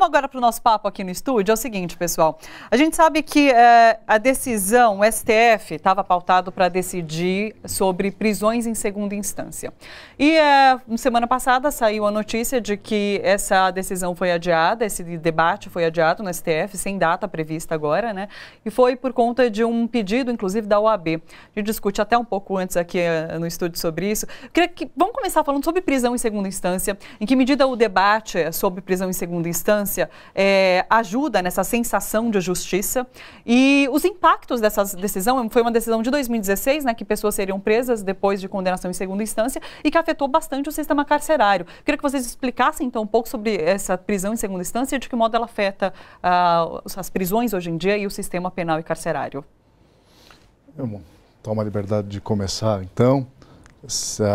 Vamos agora para o nosso papo aqui no estúdio. É o seguinte, pessoal. A gente sabe que a decisão, o STF estava pautado para decidir sobre prisões em segunda instância. E na semana passada saiu a notícia de que essa decisão foi adiada, esse debate foi adiado no STF, sem data prevista agora, né? E foi por conta de um pedido, inclusive, da OAB. A gente discute até um pouco antes aqui no estúdio sobre isso. Vamos começar falando sobre prisão em segunda instância. Em que medida o debate sobre prisão em segunda instância ajuda nessa sensação de justiça e os impactos dessa decisão. Foi uma decisão de 2016, né, que pessoas seriam presas depois de condenação em segunda instância e que afetou bastante o sistema carcerário. Queria que vocês explicassem então um pouco sobre essa prisão em segunda instância e de que modo ela afeta as prisões hoje em dia e o sistema penal e carcerário. Eu tomo a liberdade de começar, então.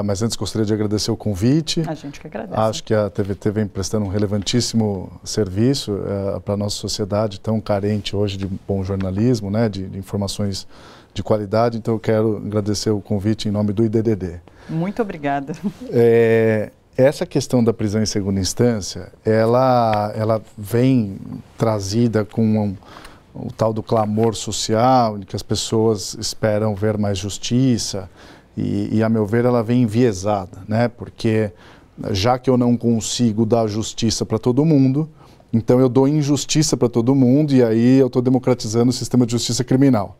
Mas antes gostaria de agradecer o convite. A gente que agradece. Acho que a TVT vem prestando um relevantíssimo serviço para a nossa sociedade tão carente hoje de bom jornalismo, né, de informações de qualidade. Então eu quero agradecer o convite em nome do IDDD. Muito obrigada. Essa questão da prisão em segunda instância, ela vem trazida com o tal do clamor social, de que as pessoas esperam ver mais justiça. E, a meu ver, ela vem enviesada, né? Porque já que eu não consigo dar justiça para todo mundo, então eu dou injustiça para todo mundo e aí eu estou democratizando o sistema de justiça criminal.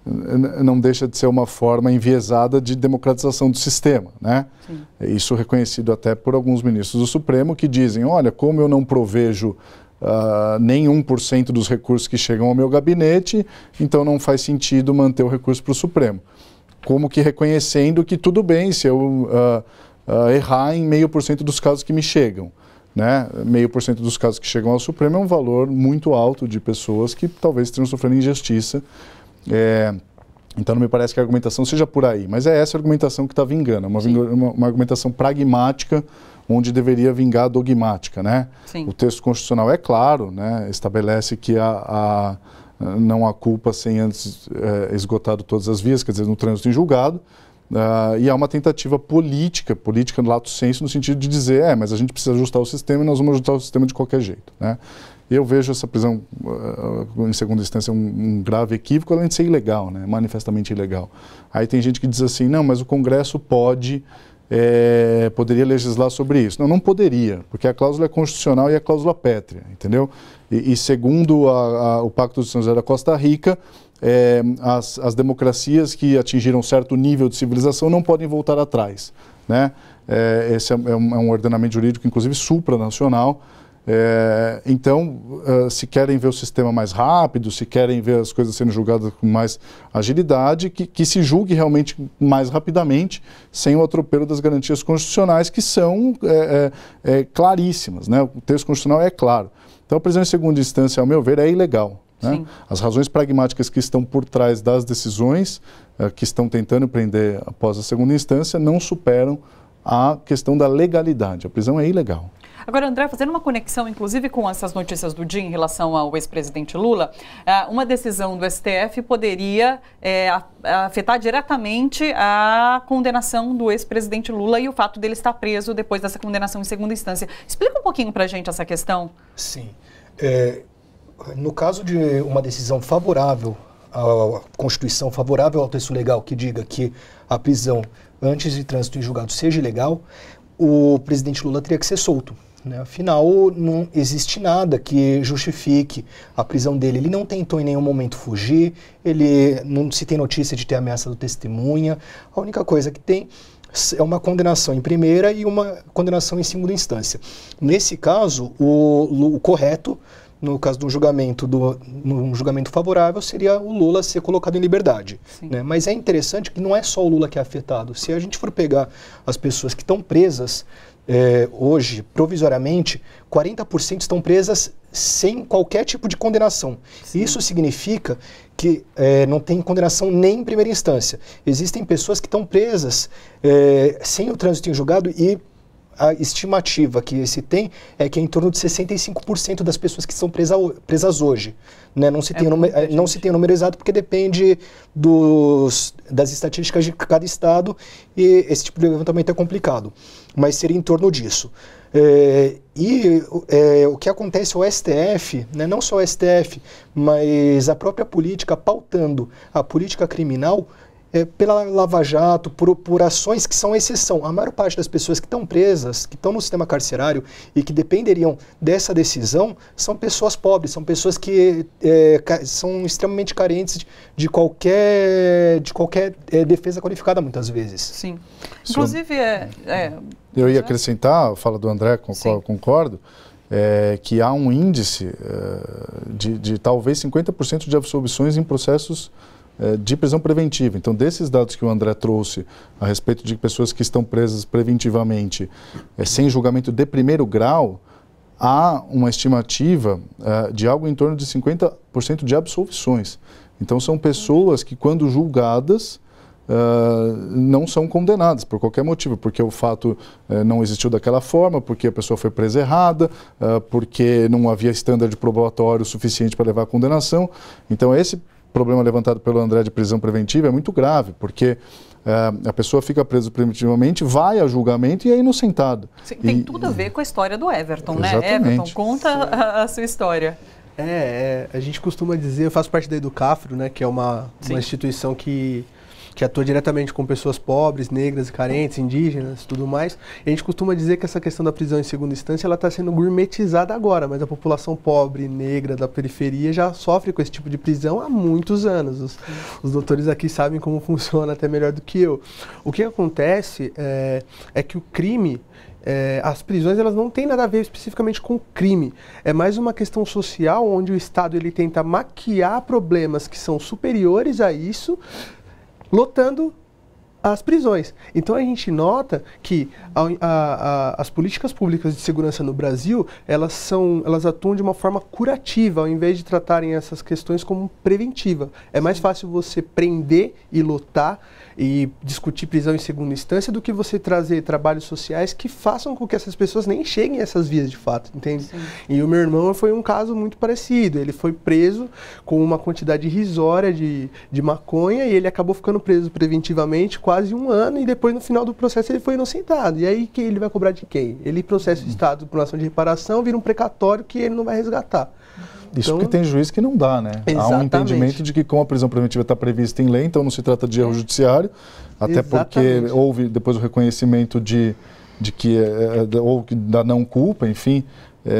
Não deixa de ser uma forma enviesada de democratização do sistema, né? Sim. Isso reconhecido até por alguns ministros do Supremo que dizem, olha, como eu não provejo nem 1% dos recursos que chegam ao meu gabinete, então não faz sentido manter o recurso para o Supremo. Como que reconhecendo que tudo bem se eu errar em 0,5% dos casos que me chegam, né? 0,5% dos casos que chegam ao Supremo é um valor muito alto de pessoas que talvez estejam sofrendo injustiça. Então não me parece que a argumentação seja por aí, mas é essa a argumentação que está vingando, uma argumentação pragmática onde deveria vingar a dogmática, né? Sim. O texto constitucional é claro, né? Estabelece que não há culpa sem antes esgotado todas as vias, quer dizer, no trânsito em julgado, e há uma tentativa política no lato sensu, no sentido de dizer, mas a gente precisa ajustar o sistema e nós vamos ajustar o sistema de qualquer jeito, né? Eu vejo essa prisão em segunda instância um grave equívoco, além de ser ilegal, né? Manifestamente ilegal. Aí tem gente que diz assim, não, mas o Congresso poderia legislar sobre isso. Não poderia, porque a cláusula é constitucional e a cláusula pétrea, entendeu? E segundo o Pacto de São José da Costa Rica, as democracias que atingiram certo nível de civilização não podem voltar atrás, né? Esse é um ordenamento jurídico, inclusive supranacional. Então, se querem ver o sistema mais rápido, se querem ver as coisas sendo julgadas com mais agilidade, que se julgue realmente mais rapidamente, sem o atropelo das garantias constitucionais, que são claríssimas, né? O texto constitucional é claro. Então, a prisão em segunda instância, ao meu ver, é ilegal, né? As razões pragmáticas que estão por trás das decisões que estão tentando prender após a segunda instância não superam a questão da legalidade. A prisão é ilegal. Agora, André, fazendo uma conexão, inclusive, com essas notícias do dia em relação ao ex-presidente Lula, uma decisão do STF poderia afetar diretamente a condenação do ex-presidente Lula e o fato dele estar preso depois dessa condenação em segunda instância. Explica um pouquinho para a gente essa questão. Sim. No caso de uma decisão favorável à Constituição, favorável ao texto legal, que diga que a prisão antes de trânsito em julgado seja ilegal, o presidente Lula teria que ser solto. Né? Afinal, não existe nada que justifique a prisão dele. Ele não tentou em nenhum momento fugir, ele não se tem notícia de ter ameaça do testemunha. A única coisa que tem é uma condenação em primeira e uma condenação em segunda instância. Nesse caso, o correto, no caso de um julgamento favorável, seria o Lula ser colocado em liberdade. Né? Mas é interessante que não é só o Lula que é afetado. Se a gente for pegar as pessoas que estão presas hoje, provisoriamente, 40% estão presas sem qualquer tipo de condenação. Sim. Isso significa que não tem condenação nem em primeira instância. Existem pessoas que estão presas sem o trânsito em julgado e a estimativa que se tem é que é em torno de 65% das pessoas que estão presas hoje. Né? Não se tem o número exato porque depende das estatísticas de cada estado e esse tipo de levantamento é complicado. Mas seria em torno disso. O que acontece, o STF, né, não só o STF, mas a própria política pautando a política criminal pela Lava Jato, por ações que são exceção. A maior parte das pessoas que estão presas, que estão no sistema carcerário e que dependeriam dessa decisão, são pessoas pobres, são pessoas que são extremamente carentes de qualquer defesa qualificada, muitas vezes. Sim. Inclusive, eu ia acrescentar, fala do André, concordo, que há um índice de talvez 50% de absolvições em processos de prisão preventiva. Então, desses dados que o André trouxe a respeito de pessoas que estão presas preventivamente sem julgamento de primeiro grau, há uma estimativa de algo em torno de 50% de absolvições. Então, são pessoas que, quando julgadas, não são condenadas por qualquer motivo, porque o fato não existiu daquela forma, porque a pessoa foi presa errada, porque não havia estándar probatório suficiente para levar à condenação. Então, esse problema levantado pelo André de prisão preventiva é muito grave, porque a pessoa fica presa preventivamente, vai a julgamento e é inocentado. Sim, tem tudo a ver com a história do Everton, né? Exatamente. Everton, conta a sua história. A gente costuma dizer, eu faço parte da Educafro, né, que é uma instituição que atua diretamente com pessoas pobres, negras e carentes, indígenas e tudo mais. E a gente costuma dizer que essa questão da prisão em segunda instância ela está sendo gourmetizada agora, mas a população pobre, negra, da periferia já sofre com esse tipo de prisão há muitos anos. Os doutores aqui sabem como funciona até melhor do que eu. O que acontece é que o crime... as prisões elas não têm nada a ver especificamente com o crime. É mais uma questão social onde o Estado ele tenta maquiar problemas que são superiores a isso, lotando as prisões. Então a gente nota que as políticas públicas de segurança no Brasil, elas atuam de uma forma curativa, ao invés de tratarem essas questões como preventiva. É mais fácil você prender e lotar e discutir prisão em segunda instância do que você trazer trabalhos sociais que façam com que essas pessoas nem cheguem a essas vias de fato, entende? Sim. E o meu irmão foi um caso muito parecido. Ele foi preso com uma quantidade irrisória de maconha e ele acabou ficando preso preventivamente quase 1 ano e depois no final do processo ele foi inocentado. E aí que ele vai cobrar de quem? Ele processa o Estado por uma ação de reparação, vira um precatório que ele não vai resgatar. Isso porque tem juiz que não dá, né? Exatamente. Há um entendimento de que como a prisão preventiva está prevista em lei, então não se trata de erro judiciário, até porque houve depois o reconhecimento de que ou da não culpa, enfim.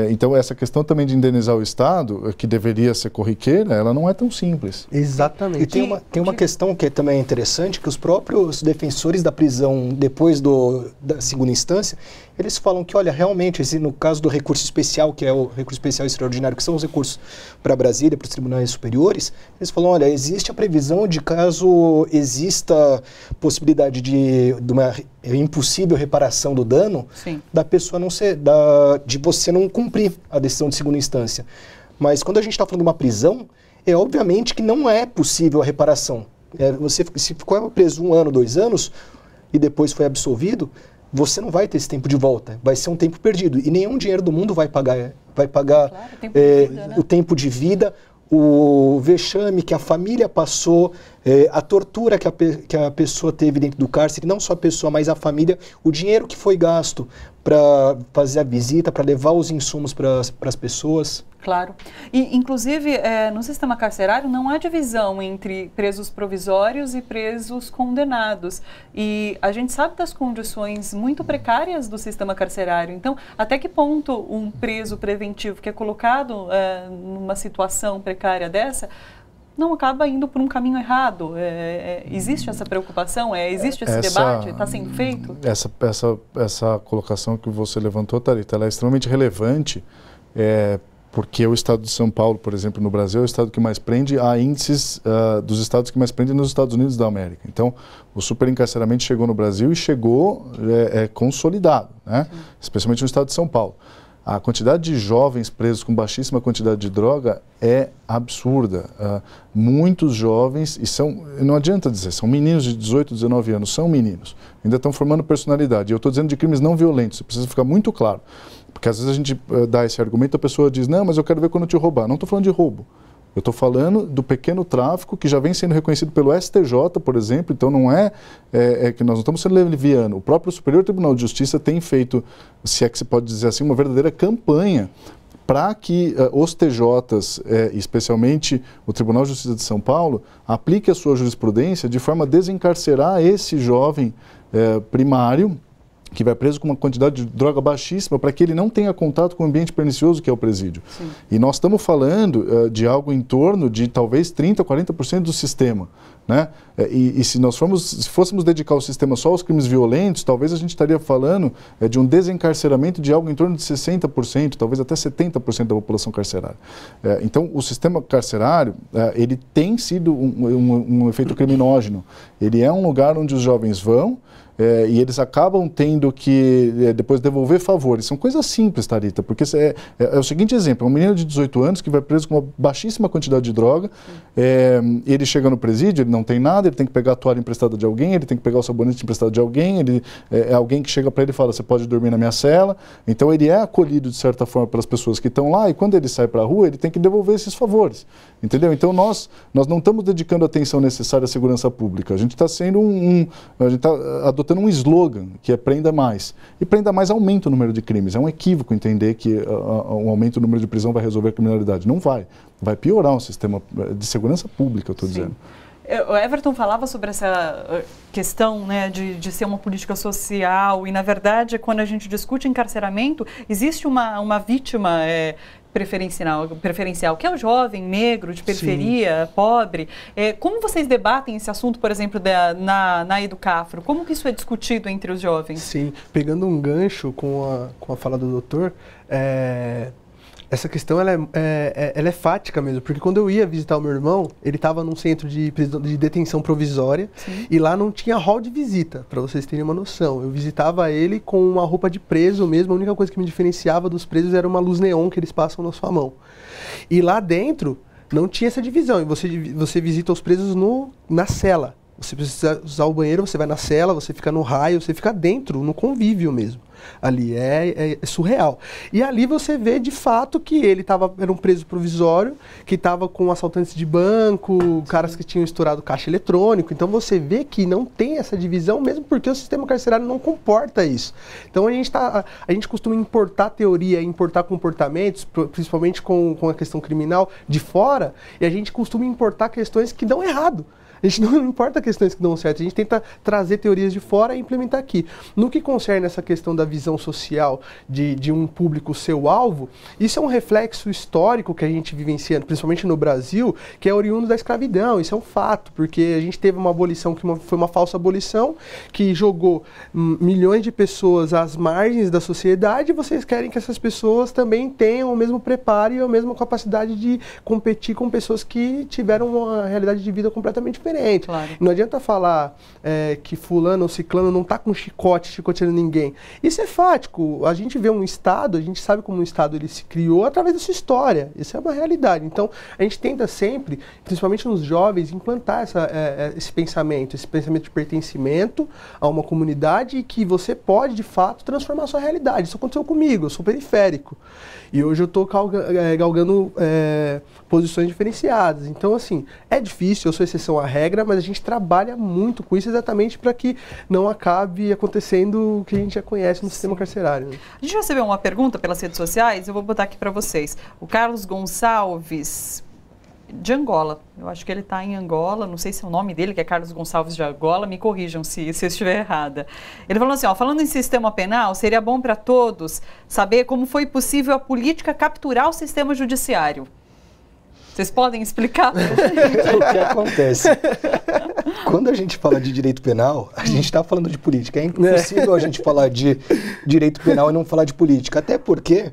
Então essa questão também de indenizar o Estado, que deveria ser corriqueira, ela não é tão simples. Exatamente. E tem uma questão que também é interessante, que os próprios defensores da prisão, depois da segunda instância, eles falam que, olha, realmente, no caso do recurso especial, que é o recurso especial extraordinário, que são os recursos para Brasília, para os tribunais superiores, eles falam, olha, existe a previsão de caso exista possibilidade de uma impossível reparação do dano, sim, da pessoa não ser, de você não cumprir a decisão de segunda instância. Mas quando a gente está falando de uma prisão, obviamente que não é possível a reparação. Se ficou preso 1 ano, 2 anos, e depois foi absolvido, você não vai ter esse tempo de volta, vai ser um tempo perdido. E nenhum dinheiro do mundo vai pagar claro, o tempo de vida, o vexame que a família passou, a tortura que a pessoa teve dentro do cárcere, não só a pessoa, mas a família, o dinheiro que foi gasto para fazer a visita, para levar os insumos para as pessoas. Claro. E, inclusive, no sistema carcerário não há divisão entre presos provisórios e presos condenados. E a gente sabe das condições muito precárias do sistema carcerário. Então, até que ponto um preso preventivo que é colocado numa situação precária dessa não acaba indo por um caminho errado? Existe essa preocupação? Existe esse debate? Está sendo feito? Essa colocação que você levantou, Thalita, ela é extremamente relevante, porque o estado de São Paulo, por exemplo, no Brasil, é o estado que mais prende, há índices dos estados que mais prendem nos Estados Unidos da América. Então, o superencarceramento chegou no Brasil e chegou consolidado, né? Especialmente no estado de São Paulo. A quantidade de jovens presos com baixíssima quantidade de droga é absurda. Muitos jovens, não adianta dizer, são meninos de 18, 19 anos, são meninos, ainda estão formando personalidade. Eu estou dizendo de crimes não violentos, precisa ficar muito claro. Porque às vezes a gente dá esse argumento, a pessoa diz, não, mas eu quero ver quando te roubar. Não estou falando de roubo. Eu estou falando do pequeno tráfico que já vem sendo reconhecido pelo STJ, por exemplo, então não é que nós não estamos sendo levianos. O próprio Superior Tribunal de Justiça tem feito, se é que se pode dizer assim, uma verdadeira campanha para que os TJs, especialmente o Tribunal de Justiça de São Paulo, aplique a sua jurisprudência de forma a desencarcerar esse jovem primário que vai preso com uma quantidade de droga baixíssima para que ele não tenha contato com o ambiente pernicioso que é o presídio. Sim. E nós estamos falando de algo em torno de talvez 30%, 40% do sistema. Né? E se fôssemos dedicar o sistema só aos crimes violentos, talvez a gente estaria falando de um desencarceramento de algo em torno de 60%, talvez até 70% da população carcerária. Então, o sistema carcerário, ele tem sido um efeito criminógeno. Ele é um lugar onde os jovens vão, e eles acabam tendo que depois devolver favores. São coisas simples, Thalita, porque é o seguinte exemplo, um menino de 18 anos que vai preso com uma baixíssima quantidade de droga, ele chega no presídio, ele não tem nada, ele tem que pegar a toalha emprestada de alguém, ele tem que pegar o sabonete emprestado de alguém, é alguém que chega para ele e fala, você pode dormir na minha cela. Então ele é acolhido de certa forma pelas pessoas que estão lá, e quando ele sai para a rua, ele tem que devolver esses favores. Entendeu? Então nós não estamos dedicando a atenção necessária à segurança pública. A gente está sendo a gente está adotando um slogan, que é prenda mais. E prenda mais aumenta o número de crimes. É um equívoco entender que um aumento do número de prisão vai resolver a criminalidade. Não vai. Vai piorar o sistema de segurança pública, eu estou dizendo. O Everton falava sobre essa questão, né, de ser uma política social, e na verdade, quando a gente discute encarceramento, existe uma vítima preferencial, que é o jovem negro, de periferia, pobre. Como vocês debatem esse assunto, por exemplo, na Educafro? Como que isso é discutido entre os jovens? Sim, pegando um gancho com a fala do doutor, essa questão ela é fática mesmo, porque quando eu ia visitar o meu irmão, ele estava num centro de detenção provisória. Sim. E lá não tinha hall de visita, para vocês terem uma noção. Eu visitava ele com uma roupa de preso mesmo, a única coisa que me diferenciava dos presos era uma luz neon que eles passam na sua mão. E lá dentro não tinha essa divisão, e você visita os presos na cela. Você precisa usar o banheiro, você vai na cela, você fica no raio, você fica dentro, no convívio mesmo. Ali é surreal. E ali você vê de fato que ele era um preso provisório, que estava com assaltantes de banco, caras que tinham estourado caixa eletrônico. Então você vê que não tem essa divisão, mesmo porque o sistema carcerário não comporta isso. Então a gente costuma importar teoria, importar comportamentos, principalmente com a questão criminal, de fora, e a gente costuma importar questões que dão errado. A gente não importa questões que dão certo, a gente tenta trazer teorias de fora e implementar aqui. No que concerne essa questão da visão social de um público seu alvo, isso é um reflexo histórico que a gente vivencia, principalmente no Brasil, que é oriundo da escravidão. Isso é um fato, porque a gente teve uma abolição que foi uma falsa abolição, que jogou milhões de pessoas às margens da sociedade, e vocês querem que essas pessoas também tenham o mesmo preparo e a mesma capacidade de competir com pessoas que tiveram uma realidade de vida completamente diferente. Claro. Não adianta falar que fulano ou ciclano não está com chicoteando ninguém. Isso é fático. A gente vê um Estado, a gente sabe como um Estado ele se criou através da sua história. Isso é uma realidade. Então, a gente tenta sempre, principalmente nos jovens, implantar esse pensamento de pertencimento a uma comunidade, e que você pode, de fato, transformar a sua realidade. Isso aconteceu comigo, eu sou periférico. E hoje eu estou galgando posições diferenciadas. Então, assim, é difícil, eu sou exceção à regra, mas a gente trabalha muito com isso exatamente para que não acabe acontecendo o que a gente já conhece no sistema carcerário. Né? A gente recebeu uma pergunta pelas redes sociais, eu vou botar aqui para vocês. O Carlos Gonçalves, de Angola, eu acho que ele está em Angola, não sei se é o nome dele, que é Carlos Gonçalves de Angola, me corrijam se eu estiver errada. Ele falou assim, falando em sistema penal, seria bom para todos saber como foi possível a política capturar o sistema judiciário. Vocês podem explicar? O que acontece? Quando a gente fala de direito penal, a gente está falando de política. É impossível a gente falar de direito penal e não falar de política. Até porque,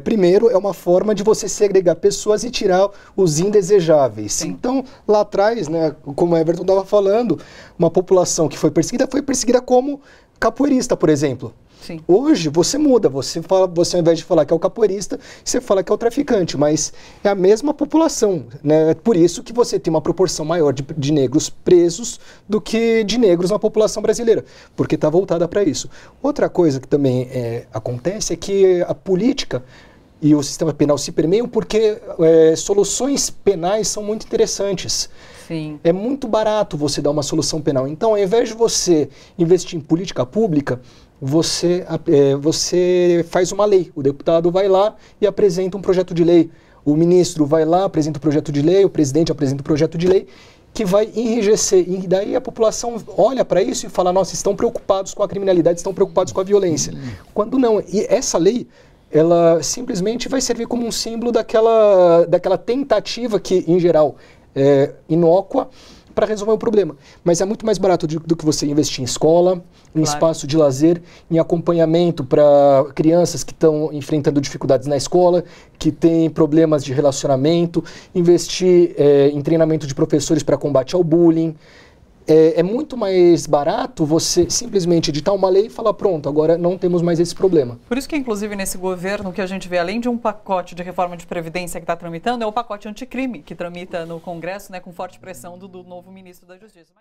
primeiro, é uma forma de você segregar pessoas e tirar os indesejáveis. Sim. Então, lá atrás, né, como o Everton estava falando, uma população que foi perseguida como capoeirista, por exemplo. Sim. Hoje você muda, você ao invés de falar que é o capoeirista, você fala que é o traficante, mas é a mesma população, né? Por isso que você tem uma proporção maior de negros presos do que de negros na população brasileira, porque está voltada para isso. Outra coisa que também acontece é que a política e o sistema penal se permeiam porque soluções penais são muito interessantes. Sim. É muito barato você dar uma solução penal. Então, ao invés de você investir em política pública, você faz uma lei. O deputado vai lá e apresenta um projeto de lei. O ministro vai lá, apresenta o projeto de lei, o presidente apresenta o projeto de lei, que vai enrijecer. E daí a população olha para isso e fala, nossa, estão preocupados com a criminalidade, estão preocupados com a violência. Quando não. E essa lei, ela simplesmente vai servir como um símbolo daquela tentativa que, em geral, é inócua para resolver o problema. Mas é muito mais barato do que você investir em escola, em espaço de lazer, em acompanhamento para crianças que estão enfrentando dificuldades na escola, que têm problemas de relacionamento, investir em treinamento de professores para combate ao bullying. É muito mais barato você simplesmente editar uma lei e falar, pronto, agora não temos mais esse problema. Por isso que, inclusive, nesse governo, o que a gente vê, além de um pacote de reforma de Previdência que está tramitando, é o pacote anticrime, que tramita no Congresso, né, com forte pressão do novo ministro da Justiça.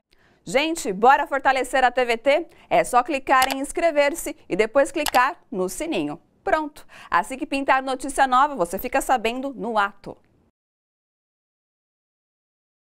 Gente, bora fortalecer a TVT? É só clicar em inscrever-se e depois clicar no sininho. Pronto! Assim que pintar notícia nova, você fica sabendo no ato.